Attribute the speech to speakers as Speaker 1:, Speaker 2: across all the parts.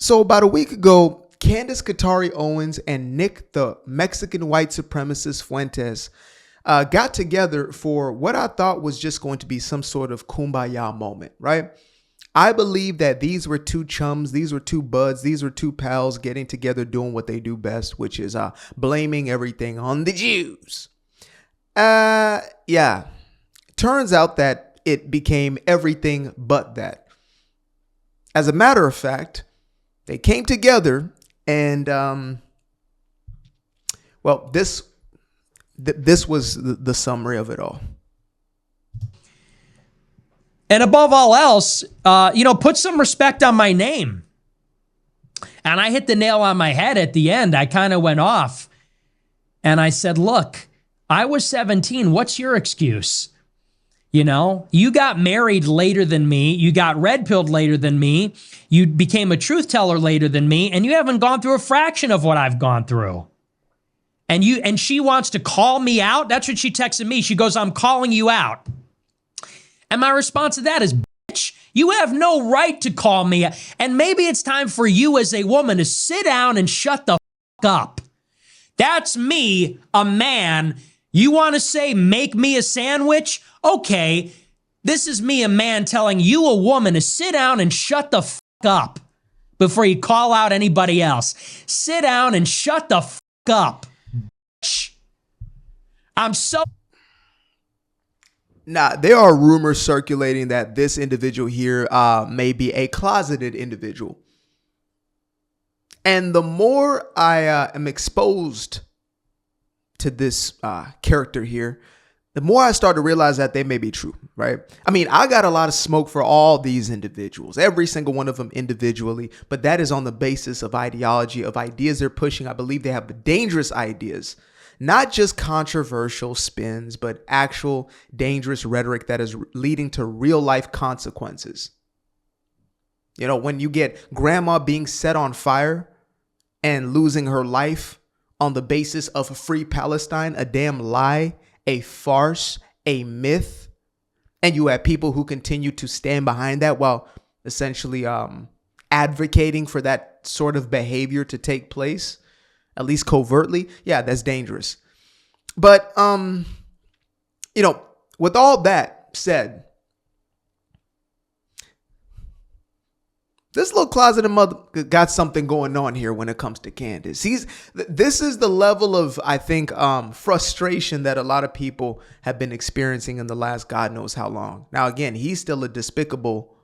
Speaker 1: So about a week ago, Candace Owens and Nick, the Mexican white supremacist Fuentes, got together for what I thought was just going to be some sort of kumbaya moment, right? I believe that these were two chums, these were two buds, these were two pals getting together doing what they do best, which is blaming everything on the Jews. Yeah. Turns out that it became everything but that. As a matter of fact, they came together and, well, this was the summary of it all.
Speaker 2: And above all else, put some respect on my name. And I hit the nail on my head at the end. I kind of went off and I said, look, I was 17. What's your excuse? You got married later than me. You got red-pilled later than me. You became a truth teller later than me. And you haven't gone through a fraction of what I've gone through. And she wants to call me out. That's what she texted me. She goes, I'm calling you out. And my response to that is, bitch, you have no right to call me out. And maybe it's time for you as a woman to sit down and shut the fuck up. That's me, a man. You want to say, make me a sandwich? Okay, this is me, a man, telling you, a woman, to sit down and shut the fuck up before you call out anybody else. Sit down and shut the fuck up, bitch. I'm so...
Speaker 1: Now, there are rumors circulating that this individual here may be a closeted individual. And the more I am exposed to this character here, the more I start to realize that they may be true, right? I mean, I got a lot of smoke for all these individuals, every single one of them individually, but that is on the basis of ideology, of ideas they're pushing. I believe they have dangerous ideas, not just controversial spins, but actual dangerous rhetoric that is leading to real life consequences. When you get grandma being set on fire and losing her life on the basis of a free Palestine, a damn lie, a farce, a myth, and you have people who continue to stand behind that while essentially advocating for that sort of behavior to take place, at least covertly, yeah, that's dangerous. But, with all that said, this little closeted mother got something going on here when it comes to Candace. This is the level of, I think, frustration that a lot of people have been experiencing in the last God knows how long. Now, again, he's still a despicable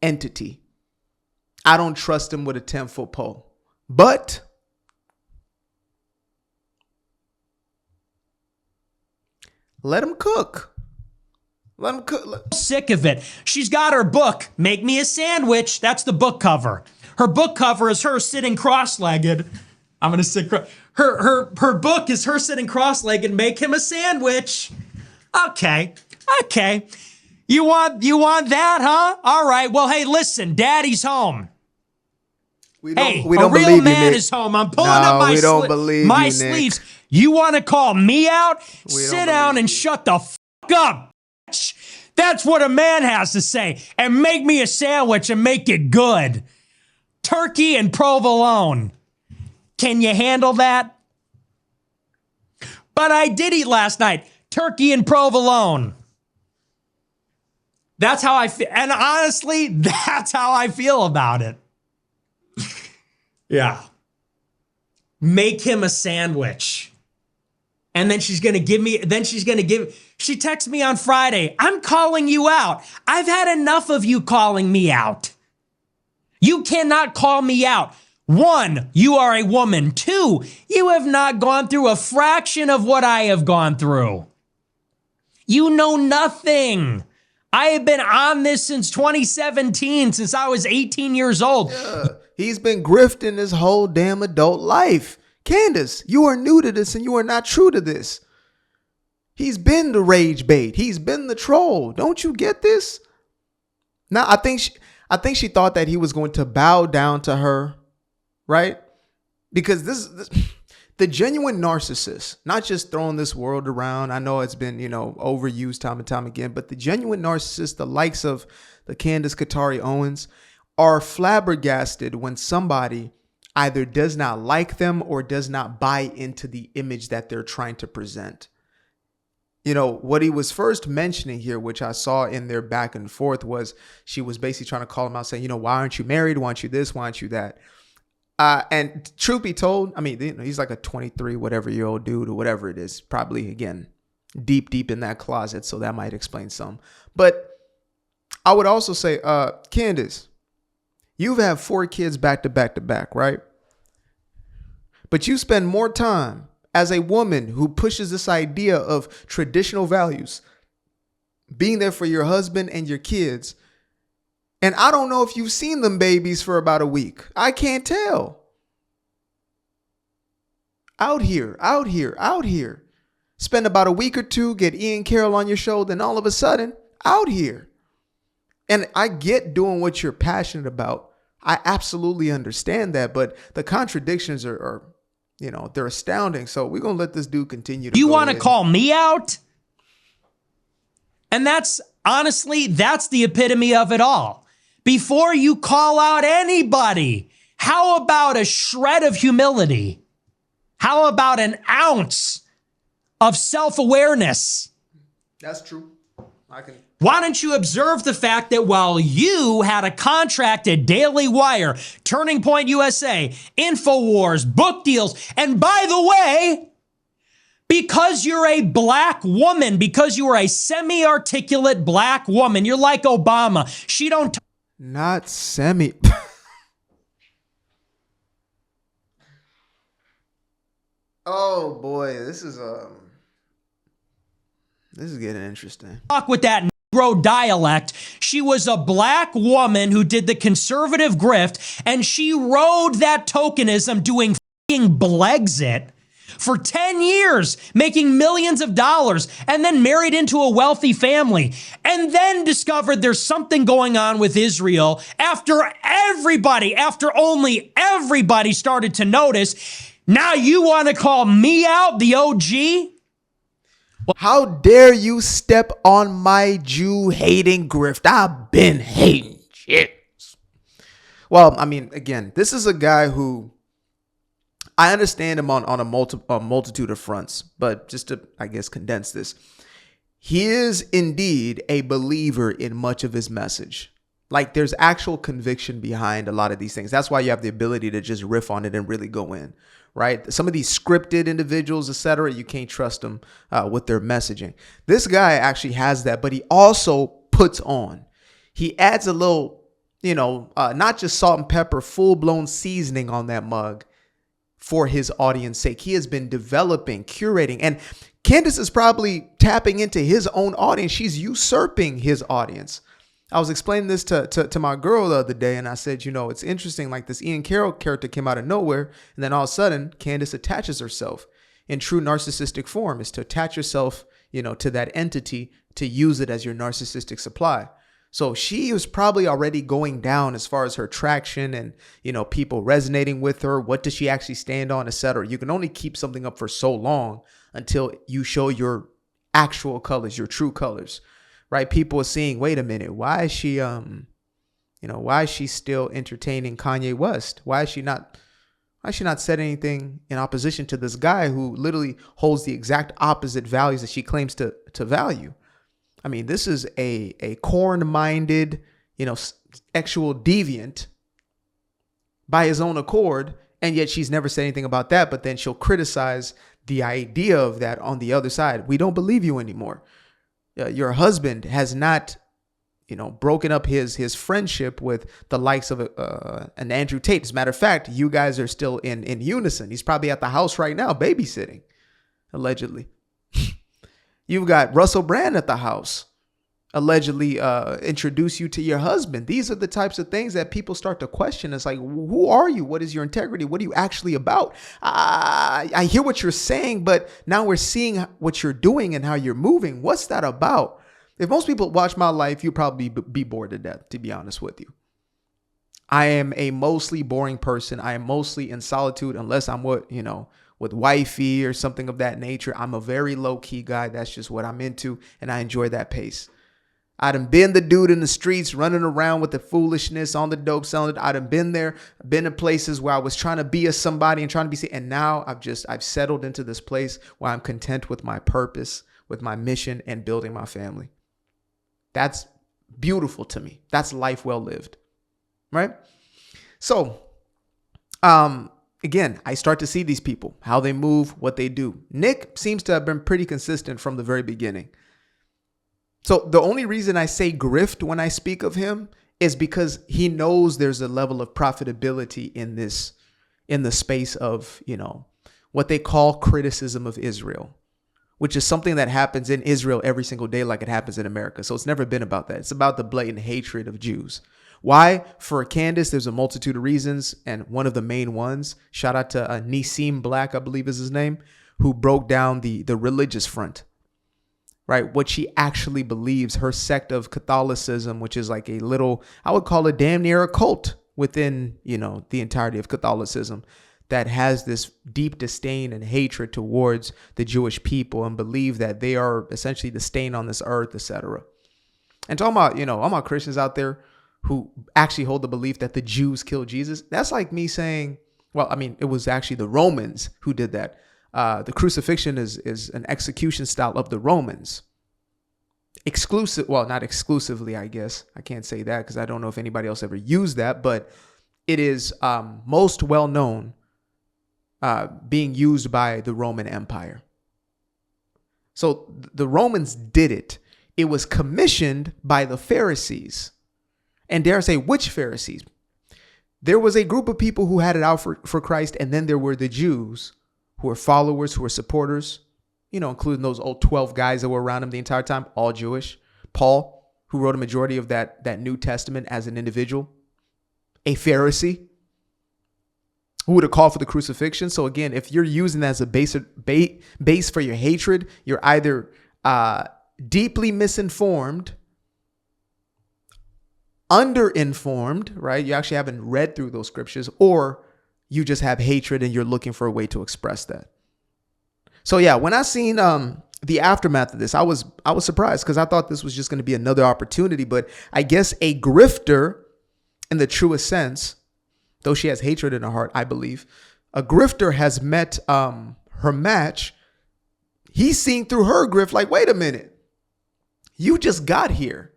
Speaker 1: entity. I don't trust him with a 10-foot pole. But let him cook. Let him cook.
Speaker 2: Sick of it. She's got her book, Make Me a Sandwich. That's the book cover. Her book cover is her sitting cross-legged. I'm going to sit. Her book is her sitting cross-legged. Make him a sandwich. Okay. You want that, huh? All right. Well, hey, listen. Daddy's home.
Speaker 1: We don't
Speaker 2: a
Speaker 1: believe
Speaker 2: real
Speaker 1: you,
Speaker 2: man
Speaker 1: Nick.
Speaker 2: is home. I'm pulling up my sleeves. You want to call me out? Sit down and shut the fuck up. That's what a man has to say. And make me a sandwich and make it good. Turkey and provolone. Can you handle that? But I did eat last night. Turkey and provolone. That's how I feel. And honestly, that's how I feel about it. Yeah. Make him a sandwich. And then she texts me on Friday, I'm calling you out. I've had enough of you calling me out. You cannot call me out. 1, you are a woman. 2, you have not gone through a fraction of what I have gone through. You know nothing. I have been on this since 2017, since I was 18 years old.
Speaker 1: Yeah, he's been grifting his whole damn adult life. Candace, you are new to this and you are not true to this. He's been the rage bait. He's been the troll. Don't you get this? Now, I think she thought that he was going to bow down to her, right? Because this the genuine narcissist, not just throwing this world around. I know it's been, overused time and time again, but the genuine narcissist, the likes of the Candace Owens, are flabbergasted when somebody either does not like them or does not buy into the image that they're trying to present. You know, what he was first mentioning here, which I saw in their back and forth, was she was basically trying to call him out saying, you know, why aren't you married? Why aren't you this? Why aren't you that? And truth be told, I mean, you know, he's like a 23, whatever year old dude or whatever it is, probably, again, deep in that closet. So that might explain some. But I would also say, Candace, you've had 4 kids back to back, right? But you spend more time as a woman who pushes this idea of traditional values, being there for your husband and your kids. And I don't know if you've seen them babies for about a week. I can't tell. Out here. Spend about a week or two, get Ian Carroll on your show, then all of a sudden, out here. And I get doing what you're passionate about. I absolutely understand that, but the contradictions are you know, they're astounding. So we're going to let this dude continue to
Speaker 2: You want to call me out? And that's, honestly, that's the epitome of it all. Before you call out anybody, how about a shred of humility? How about an ounce of self-awareness?
Speaker 1: That's true.
Speaker 2: Why don't you observe the fact that while you had a contract at Daily Wire, Turning Point USA, InfoWars, book deals, and by the way, because you're a black woman, because you are a semi-articulate black woman, you're like Obama. She don't...
Speaker 1: Not semi... Oh boy, this is getting interesting.
Speaker 2: Talk with that Negro dialect. She was a black woman who did the conservative grift, and she rode that tokenism doing f***ing Blexit for 10 years, making millions of dollars, and then married into a wealthy family, and then discovered there's something going on with Israel after only everybody started to notice. Now you want to call me out, the OG?
Speaker 1: How dare you step on my Jew-hating grift? I've been hating shit. Well, I mean, again, this is a guy who I understand him on a multitude of fronts, but just to, I guess, condense this, he is indeed a believer in much of his message. Like, there's actual conviction behind a lot of these things. That's why you have the ability to just riff on it and really go in, right? Some of these scripted individuals, etc., you can't trust them with their messaging. This guy actually has that, but he also puts on. He adds a little, not just salt and pepper, full-blown seasoning on that mug for his audience sake. He has been developing, curating, and Candace is probably tapping into his own audience. She's usurping his audience. I was explaining this to my girl the other day, and I said, it's interesting, like this Ian Carroll character came out of nowhere, and then all of a sudden, Candace attaches herself in true narcissistic form, is to attach yourself, to that entity, to use it as your narcissistic supply. So she was probably already going down as far as her traction and, people resonating with her. What does she actually stand on, etc. You can only keep something up for so long until you show your actual colors, your true colors. Right? People are seeing, wait a minute, why is she still entertaining Kanye West? Why is she not said anything in opposition to this guy who literally holds the exact opposite values that she claims to value? I mean, this is a corn-minded, sexual deviant by his own accord, and yet she's never said anything about that, but then she'll criticize the idea of that on the other side. We don't believe you anymore. Your husband has not, broken up his friendship with the likes of an Andrew Tate. As a matter of fact, you guys are still in unison. He's probably at the house right now babysitting, allegedly. You've got Russell Brand at the house, allegedly introduce you to your husband. These are the types of things that people start to question. It's like, who are you? What is your integrity? What are you actually about? I hear what you're saying, but now we're seeing what you're doing and how you're moving. What's that about? If most people watch my life, you'd probably be bored to death, to be honest with you. I am a mostly boring person. I am mostly in solitude unless I'm with wifey or something of that nature. I'm a very low-key guy. That's just what I'm into, and I enjoy that pace. I done been the dude in the streets running around with the foolishness on the dope selling it. I done been there, been in places where I was trying to be a somebody and trying to be seen. And now I've settled into this place where I'm content with my purpose, with my mission, and building my family. That's beautiful to me. That's life well lived. Right? So, again, I start to see these people, how they move, what they do. Nick seems to have been pretty consistent from the very beginning. So the only reason I say grift when I speak of him is because he knows there's a level of profitability in the space of, what they call criticism of Israel, which is something that happens in Israel every single day, like it happens in America. So it's never been about that. It's about the blatant hatred of Jews. Why? For Candace, there's a multitude of reasons. And one of the main ones, shout out to Nissim Black, I believe is his name, who broke down the religious front. Right, what she actually believes, her sect of Catholicism, which is like a little, I would call it damn near a cult within, the entirety of Catholicism, that has this deep disdain and hatred towards the Jewish people and believe that they are essentially the stain on this earth, etc. And talking about, all my Christians out there who actually hold the belief that the Jews killed Jesus, that's like me saying, well, I mean, it was actually the Romans who did that. The crucifixion is an execution style of the Romans. Not exclusively, I guess. I can't say that because I don't know if anybody else ever used that, but it is most well known being used by the Roman Empire. So the Romans did it. It was commissioned by the Pharisees. And dare I say, which Pharisees? There was a group of people who had it out for Christ, and then there were the Jews who were followers, who were supporters, including those old 12 guys that were around him the entire time, all Jewish. Paul, who wrote a majority of that New Testament as an individual, a Pharisee who would have called for the crucifixion. So again, if you're using that as a base for your hatred, you're either deeply misinformed, underinformed, right? You actually haven't read through those scriptures, or you just have hatred and you're looking for a way to express that. So yeah, when I seen the aftermath of this, I was surprised because I thought this was just going to be another opportunity. But I guess a grifter, in the truest sense, though she has hatred in her heart, I believe, a grifter has met her match. He's seen through her grift like, wait a minute, you just got here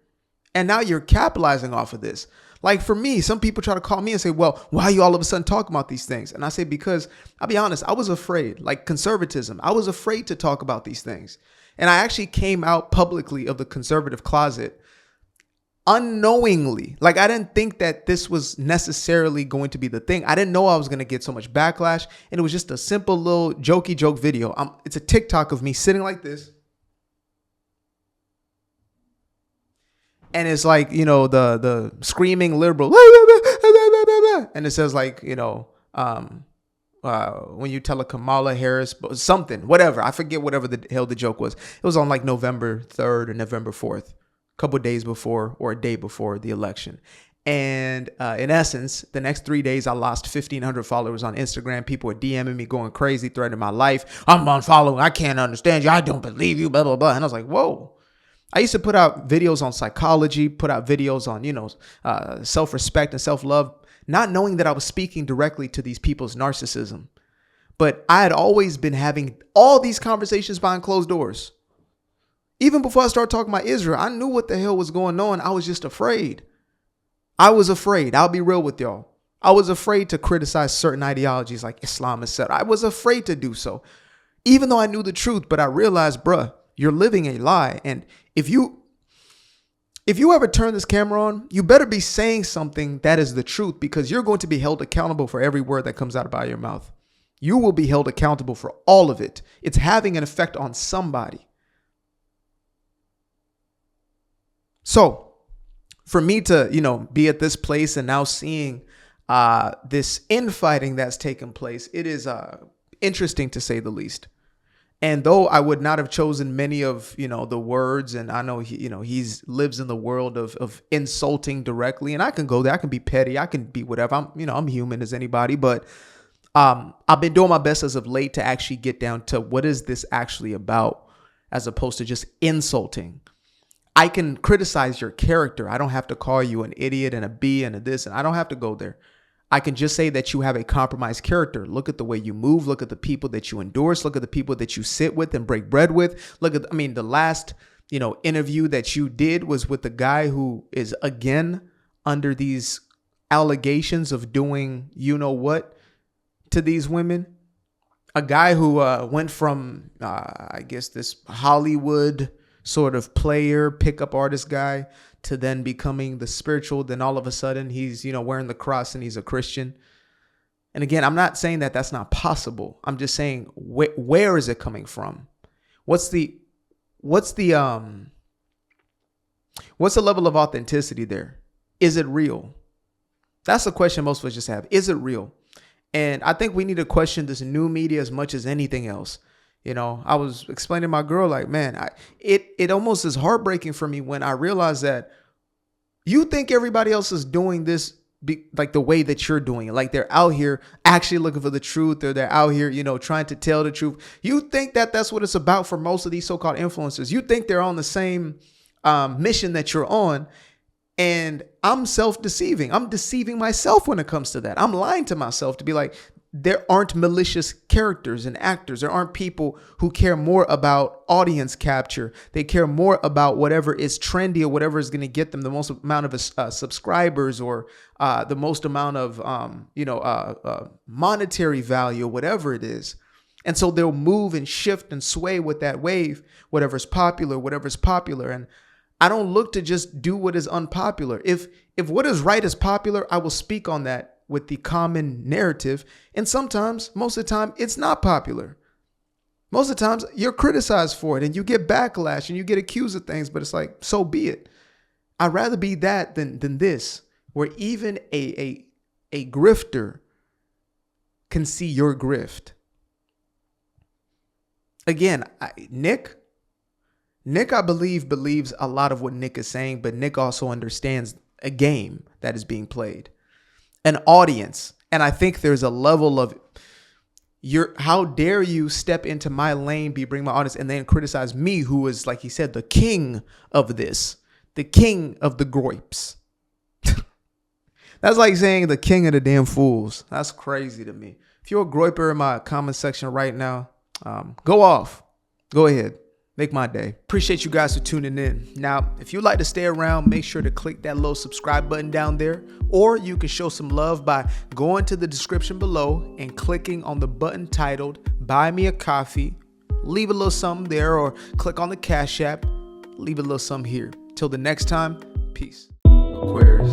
Speaker 1: and now you're capitalizing off of this. Like for me, some people try to call me and say, well, why are you all of a sudden talking about these things? And I say, because I'll be honest, I was afraid, like conservatism. I was afraid to talk about these things. And I actually came out publicly of the conservative closet unknowingly. Like I didn't think that this was necessarily going to be the thing. I didn't know I was going to get so much backlash. And it was just a simple little jokey joke video. It's a TikTok of me sitting like this. And it's like, the screaming liberal, and it says like, when you tell a Kamala Harris something, whatever, I forget whatever the hell the joke was. It was on like November 3rd or November 4th, a couple of days before or a day before the election. And in essence, the next 3 days, I lost 1,500 followers on Instagram. People were DMing me, going crazy, threatening my life. I'm unfollowing. I can't understand you. I don't believe you, blah, blah, blah. And I was like, whoa. I used to put out videos on psychology, put out videos on, self-respect and self-love, not knowing that I was speaking directly to these people's narcissism. But I had always been having all these conversations behind closed doors. Even before I started talking about Israel, I knew what the hell was going on. I was just afraid. I was afraid. I'll be real with y'all. I was afraid to criticize certain ideologies like Islam, etc. I was afraid to do so, even though I knew the truth. But I realized, bruh, you're living a lie. And if you ever turn this camera on, you better be saying something that is the truth, because you're going to be held accountable for every word that comes out of your mouth. You will be held accountable for all of it. It's having an effect on somebody. So for me to, be at this place and now seeing this infighting that's taken place, it is interesting to say the least. And though I would not have chosen many of, the words, and I know he's lives in the world of insulting directly, and I can go there, I can be petty, I can be whatever. I'm human as anybody, but I've been doing my best as of late to actually get down to what is this actually about, as opposed to just insulting. I can criticize your character. I don't have to call you an idiot and a B and a this, and I don't have to go there. I can just say that you have a compromised character. Look at the way you move. Look at the people that you endorse. Look at the people that you sit with and break bread with. Look at, the last, interview that you did was with the guy who is again under these allegations of doing, what to these women. A guy who went from, this Hollywood sort of player, pickup artist guy to then becoming the spiritual. Then all of a sudden he's, wearing the cross and he's a Christian. And again, I'm not saying that that's not possible. I'm just saying, where is it coming from? What's the level of authenticity there? Is it real? That's the question most of us just have. Is it real? And I think we need to question this new media as much as anything else. I was explaining to my girl, like, man, it almost is heartbreaking for me when I realize that you think everybody else is doing this like the way that you're doing it. Like they're out here actually looking for the truth, or they're out here, trying to tell the truth. You think that that's what it's about for most of these so-called influencers. You think they're on the same mission that you're on. And I'm self-deceiving. I'm deceiving myself when it comes to that. I'm lying to myself to be like, there aren't malicious characters and actors. There aren't people who care more about audience capture. They care more about whatever is trendy or whatever is going to get them the most amount of subscribers, or the most amount of, monetary value, or whatever it is. And so they'll move and shift and sway with that wave, whatever's popular. And I don't look to just do what is unpopular. If what is right is popular, I will speak on that with the common narrative. And sometimes, most of the time, it's not popular. Most of the times you're criticized for it and you get backlash and you get accused of things, but it's like, so be it. I'd rather be that than this, where even a grifter can see your grift. Again, Nick, I believe, believes a lot of what Nick is saying, but Nick also understands a game that is being played, an audience. And I think there's a level of how dare you step into my lane, bring my audience, and then criticize me, who is, like he said, the king of this, the king of the groips. That's like saying the king of the damn fools. That's crazy to me. If you're a groiper in my comment section right now, go off. Go ahead. Make my day. Appreciate you guys for tuning in. Now, if you'd like to stay around, make sure to click that little subscribe button down there, or you can show some love by going to the description below and clicking on the button titled Buy Me a Coffee. Leave a little something there, or click on the Cash App. Leave a little something here. Till the next time, peace. Aquarius.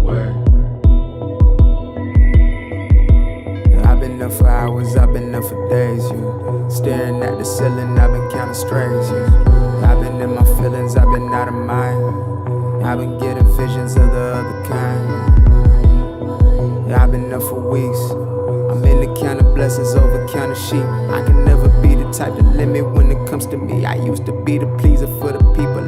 Speaker 1: Where? I've been up for hours, I've been up for days, staring at the ceiling, I've been counting strays, I've been in my feelings, I've been out of mind, I've been getting visions of the other kind, I've been up for weeks, I'm in the count of blessings over count of sheep. I can never be the type to limit when it comes to me. I used to be the pleaser for the people.